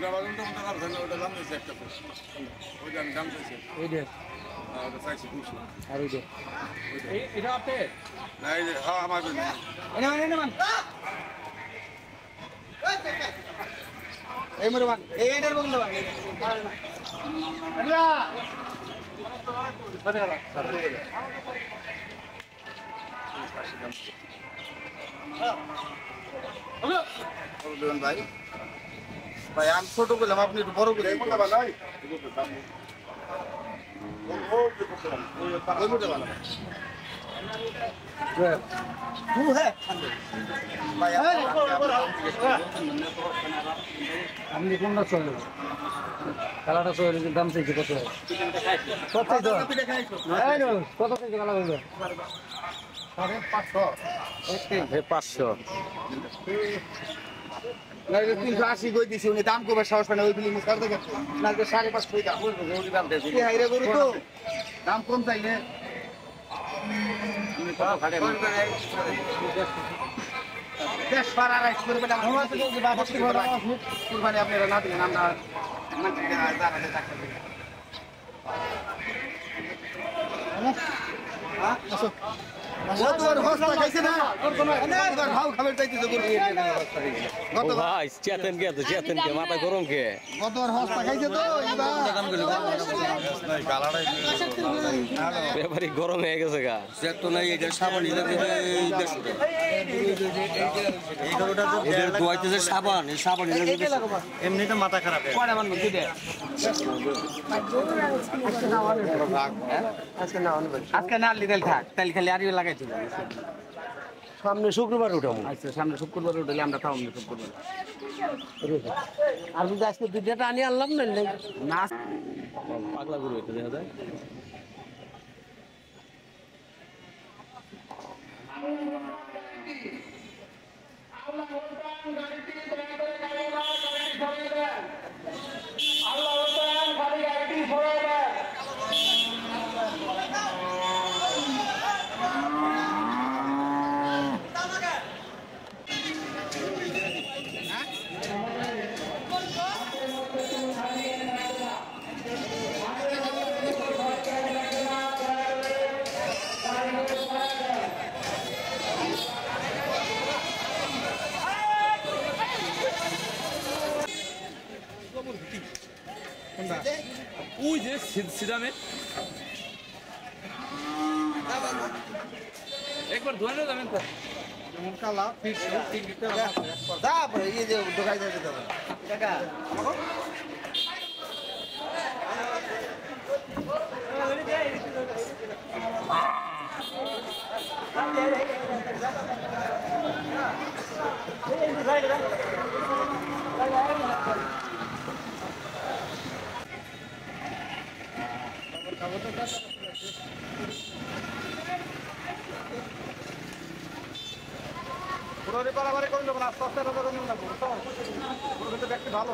দুটা বাজন তো মতো ধরেন ওটা দাম দিয়েছে একটা পিস ওইটা আমি দাম দিয়েছি ওইটা ওটা চাইছি 200 আর ওইটা এটা আপনি না এই যে হ্যাঁ আমার এনে মান এই মরে মান এইটার বন্ধ মান আল্লাহ বদলা ভাই ভাই আমি ছোট করলাম আপনি একটু বড় করে আপনি কোনটা চলে কালাটা চলে দাম চাইছে কত কত কত চাইছে কালা বলবে 500 380 কই দিছি উনি দাম কবে সাহস পায় না ওই ফিল্ম করতে গেছে না 550 টাকা ওই দাম দেছি কি হাইরে গরু তো দাম কম চাইলে আমি কত খাটে দেশ পাড়া রাইস করবে না আমার তো যে বাবা কুরবানি আপনারা না দিলেন আমরা মানতে জানাতে থাকতে হ্যাঁ আসো গতবার হস্তা খাইছে না এবার ভাও খাবার চাইতেছে গরু ভাই চেতন কে মাথা গরম কে গতবার হস্তা খাইছে তো ব্যাপারই গরম হয়ে গেছে গা তো নাই এটা সাবান এই গরুটা যে দোয়াইতেছে সাবান এই সাবান এমনিতে মাথা খারাপ কয়টা মান বুঝি দে আজকে না লিদেল থাক তাইল খালি আরিও লাগাইতে সামনে শুক্রবার উঠাবো আচ্ছা সামনে শুক্রবার উঠলে আমরা খাওয়াবো শুক্রবার আর যদি আজকে দুইটা আনি আনলাম না না পাগলা গরু হইতে দেখা যায় ওই যে সিদামে একবার ধরে না যাবেন তো কালা ফিট তারপরে এই যে ঢোকাই যাবে টাকা পুরোরে পারাবারে করে নেব না আস্তে আস্তে রাখা নেব না পুরো কিন্তু ব্যক্তি ভালো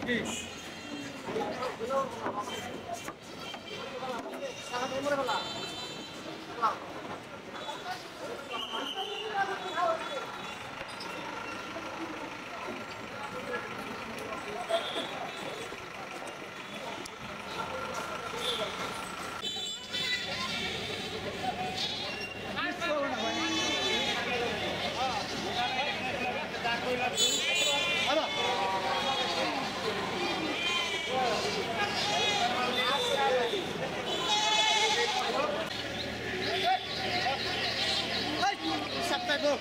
কি সারা মরে বলা Sắp tay vô